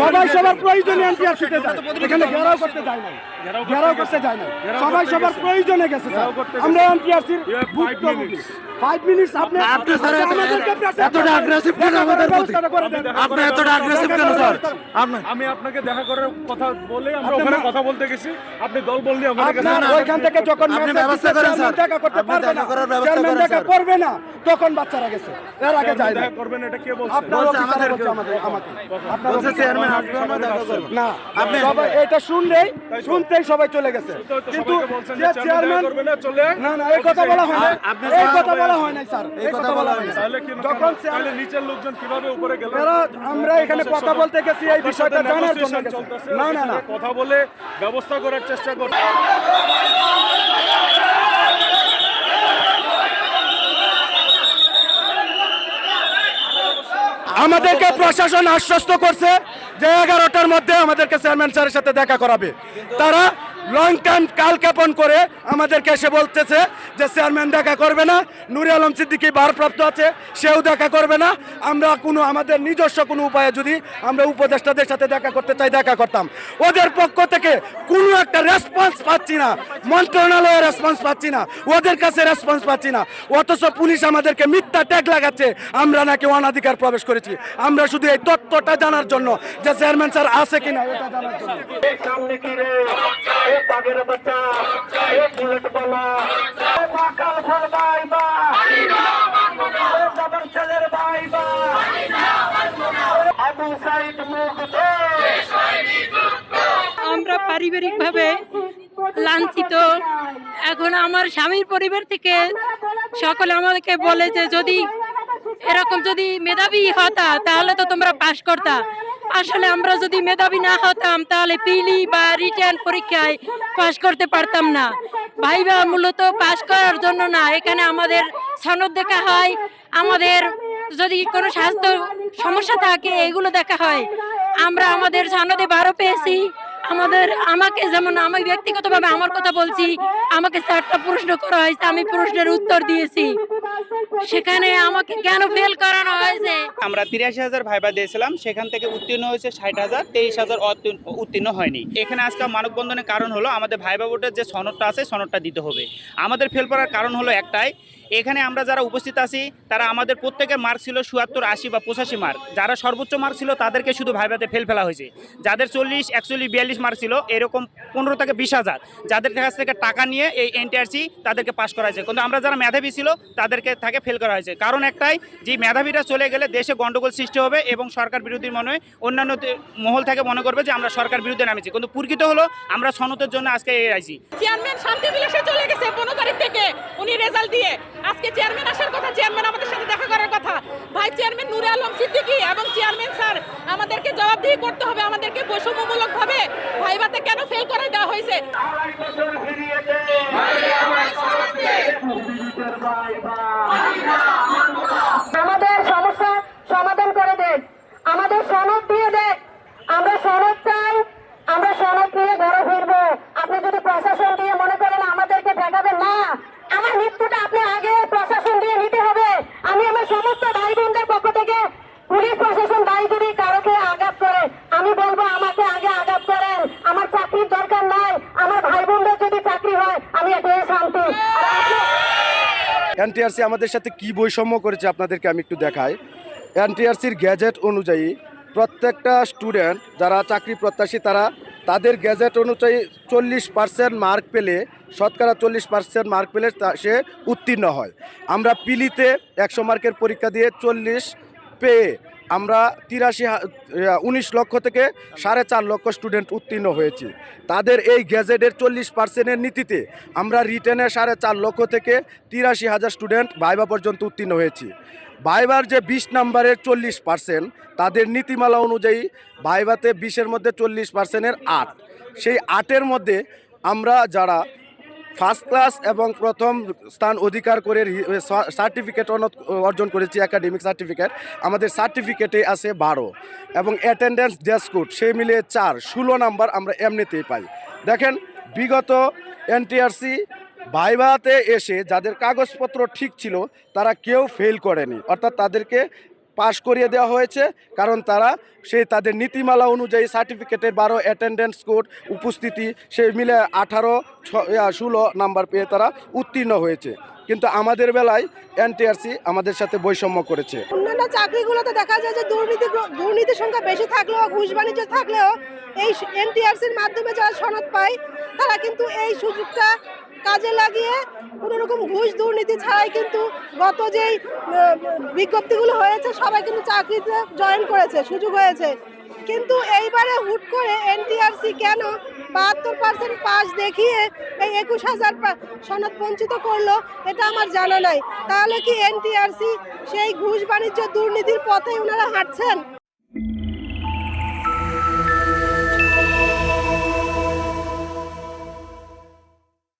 সবাই সবার প্রয়োজনে এনটিআরসিতে যায়, এখানে ঘেরাও করতে যায় না, ঘেরাও করতে যায় না, সবাই সবার প্রয়োজনে গেছে স্যার। আমরা এনটিআরসির 5 মিনিটস আপনি স্যার এতটা অ্যাগ্রেসিভ কেন আমাদের প্রতি? আপনি এতটা অ্যাগ্রেসিভ কেন স্যার? আমি আপনাকে দেখা করার কথা বলে আমরা ওখানে কথা বলতে গেছি, আপনি দল বল নিয়ে ওখানে গেছেন। আপনার ওইখান থেকে যখন আপনি মেসেজ ব্যবস্থা করেন স্যার, দেখা করতে আপনি পারবে না, দেখা করার ব্যবস্থা চেয়ারম্যান করেন দেখা স্যার। করবে না, তখন বাচ্চারা গেছে, এর আগে যায় না। দেখা করবেন এটা কে বলছে? আপনার বলছে অফিসার আমাদের বলছে আমাকে আপনার বলছে অফিসার। চেয়ারম্যান আসবে আমরা দেখা করব না আপনি সবাই এটা শুনতেই সবাই চলে গেছে, কিন্তু সবাইকে বলছেন যে যে চেয়ারম্যান চেয়ারম্যান করবে না, চলে না না এই কথা বলা হয় না, আপনি এই স্যার কথা বলা হয় না স্যার, এই কথা বলা হয় না। তাহলে কি যখন তাহলে নিচের লোকজন কিভাবে উপরে গেল? আমরা এখানে কথা বলতে গেছি এই বিষয়টা জানার জন্য গেছি। না না না কথা বলে ব্যবস্থা করার চেষ্টা করতে। আমাদেরকে প্রশাসন আশ্বস্ত করছে যে 11টার মধ্যে আমাদেরকে চেয়ারম্যান স্যারের সাথে দেখা করাবে। তারা লং টাইম কালক্ষেপণ করে আমাদেরকে এসে বলতেছে যে চেয়ারম্যান দেখা করবে না, নুরে আলম সিদ্দিকী ভারপ্রাপ্ত আছে, সেও দেখা করবে না। আমরা আমাদের নিজস্ব কোনো উপায়ে যদি আমরা উপদেষ্টাদের সাথে দেখা করতে চাই দেখা করতাম। ওদের পক্ষ থেকে কোনো একটা রেসপন্স পাচ্ছি না, মন্ত্রণালয়ের রেসপন্স পাচ্ছি না, ওদের কাছে রেসপন্স পাচ্ছি না। অথচ পুলিশ আমাদেরকে মিথ্যা ট্যাগ লাগাচ্ছে আমরা নাকি অনাধিকার প্রবেশ করেছি। আমরা শুধু এই তথ্যটা জানার জন্য যে চেয়ারম্যান স্যার আছে কিনা এটা জানার জন্য। সামনে কি রে এ পাগের বাচ্চা এ বুলেট বলা এ মাকাল ফল বাইবা এ জবর ছেলের বাইবা আবু সাইদ মুগ্ধ আমরা পারিবারিকভাবে লাঞ্ছিত। এখন আমার স্বামীর পরিবার থেকে সকলে আমাদেরকে বলে যে যদি এরকম যদি মেধাবী হতা তাহলে তো তোমরা পাশ করতা। আসলে আমরা যদি মেধাবী না হতাম তাহলে পিলি বা রিটার্ন পরীক্ষায় পাশ করতে পারতাম না। ভাইবা মূলত পাশ করার জন্য না, এখানে আমাদের সনদ দেখা হয়, আমাদের যদি কোনো স্বাস্থ্য সমস্যা থাকে এগুলো দেখা হয়। আমরা আমাদের সনদে 12 পেয়েছি। আমাকে যেমন আমি ব্যক্তিগতভাবে আমার কথা বলছি, আমাকে 4টা প্রশ্ন করা হয়েছে, আমি প্রশ্নের উত্তর দিয়েছি। সেখানে আমাকে কেন ফেল করানো হয়েছে? আমরা 83,000 ভাইবা দিয়েছিলাম, সেখান থেকে উত্তীর্ণ হয়েছে 60,000, 23,000 উত্তীর্ণ হয়নি। এখানে আজকে মানববন্ধনের কারণ হলো আমাদের ভাইবা বোর্ডের যে সনদটা আছে সনদটা দিতে হবে। আমাদের ফেল করার কারণ হলো একটাই, এখানে আমরা যারা উপস্থিত আছি তারা আমাদের প্রত্যেকের মার্ক ছিল ৭৪, ৮০ বা 85 মার্ক। যারা সর্বোচ্চ মার্ক ছিল তাদেরকে শুধু ভাইভাতে ফেলা হয়েছে। যাদের 40, 41, 42 মার্ক ছিল এরকম 15 থেকে 20,000 যাদের কাছ থেকে টাকা নিয়ে এই এনটিআরসি তাদেরকে পাস করা হয়েছে। কিন্তু আমরা যারা মেধাবী ছিল তাদেরকে তাকে ফেল করা হয়েছে। কারণ একটাই, যে মেধাবীরা চলে গেলে দেশে গন্ডগোল সৃষ্টি হবে এবং সরকার বিরোধী মনে হয় অন্যান্য মহল থেকে মনে করবে যে আমরা সরকার বিরুদ্ধে নামেছি। কিন্তু প্রকৃত হলো আমরা সনদের জন্য আজকে এই আইছি। চেয়ারম্যান শান্তি বিলাসে চলে গেছে 15 তারিখ থেকে উনি রেজাল্ট দিয়ে। আজকে চেয়ারম্যান আসার কথা, চেয়ারম্যান আমাদের সাথে দেখা করার কথা। ভাই চেয়ারম্যান নুরে আলম সিদ্দিকী এবং চেয়ারম্যান স্যার আমাদেরকে জবাবদিহি করতে হবে, আমাদেরকে বৈষম্যমূলক ভাবে ভাইভাতে কেন ফেল করে দেওয়া হয়েছে। আমাদের সমস্যা সমাধান করে দেন, আমাদের সনদ দিয়ে দেন। আমরা সনদ চাই, আমরা সনদ নিয়ে ঘরে ফিরবো। আপনি যদি প্রশাসন দিয়ে মনে করেন আমাদেরকে ঠেকাবেন না, আমার মৃত্যুটা আপনি আগে প্রশাসন দিয়ে নিতে হবে। আমি আমার সমস্ত ভাই বোনদের পক্ষ থেকে পুলিশ প্রশাসন ভাই যদি কারোকে আঘাত করে আমি বলবো আমাকে আগে আঘাত করেন। আমার চাকরির দরকার নাই, আমার ভাই বোনদের যদি চাকরি হয় আমি এটাই শান্তি। এনটিআরসি আমাদের সাথে কি বৈষম্য করেছে আপনাদেরকে আমি একটু দেখাই। এনটিআরসির গ্যাজেট অনুযায়ী প্রত্যেকটা স্টুডেন্ট যারা চাকরি প্রত্যাশী তাদের গ্যাজেট অনুযায়ী 40% মার্ক পেলে, শতকরা 40% মার্ক পেলে সে উত্তীর্ণ হয়। আমরা পিলিতে 100 মার্কের পরীক্ষা দিয়ে 40 পেয়ে আমরা 19 লক্ষ থেকে 4.5 লক্ষ স্টুডেন্ট উত্তীর্ণ হয়েছি। তাদের এই গ্যাজেটের 40%-এর নীতিতে আমরা রিটেনে 4.5 লক্ষ থেকে 83,000 স্টুডেন্ট ভাইবা পর্যন্ত উত্তীর্ণ হয়েছি। ভাইবার যে 20 নম্বরের 40%, তাদের নীতিমালা অনুযায়ী ভাইভাতে 20-এর মধ্যে 40%-এর 8, সেই 8-এর মধ্যে আমরা যারা ফার্স্ট ক্লাস এবং প্রথম স্থান অধিকার করে সার্টিফিকেট অর্জন করেছি, একাডেমিক সার্টিফিকেট, আমাদের সার্টিফিকেটে আছে 12 এবং অ্যাটেন্ডেন্স ডেস্ক কোড সেই মিলিয়ে 4, 16 নাম্বার আমরা এমনিতেই পাই। দেখেন বিগত এনটিআরসি ভাইভাতে এসে যাদের কাগজপত্র ঠিক ছিল তারা কেউ ফেল করেনি, অর্থাৎ তাদেরকে পাশ করিয়ে দেওয়া হয়েছে, কারণ তারা সেই তাদের নীতিমালা অনুযায়ী সার্টিফিকেটের 12 অ্যাটেন্ডেন্স কোড উপস্থিতি সেই মিলে 16 নাম্বার পেয়ে তারা উত্তীর্ণ হয়েছে। কিন্তু আমাদের বেলায় এনটিআরসি আমাদের সাথে বৈষম্য করেছে। অন্যান্য চাকরিগুলোতে দেখা যায় যে দুর্নীতির সংখ্যা বেশি থাকলেও, ঘুষ বাণিজ্য থাকলেও এই এনটিআরসির মাধ্যমে যারা সনদ পায় তারা কিন্তু এই সুযোগটা কাজে লাগিয়ে কোনো রকম ঘুষ দুর্নীতি ছাড়াই কিন্তু গত যেই বিজ্ঞপ্তিগুলো হয়েছে সবাই কিন্তু চাকরিতে জয়েন করেছে, সুযোগ হয়েছে। কিন্তু এইবারে হুট করে এনটিআরসি কেন 72% পাস দেখিয়ে এই 21,000 সনদ বঞ্চিত করলো এটা আমার জানা নাই। তাহলে কি এনটিআরসি সেই ঘুষ বাণিজ্য দুর্নীতির পথে ওনারা হাঁটছেন?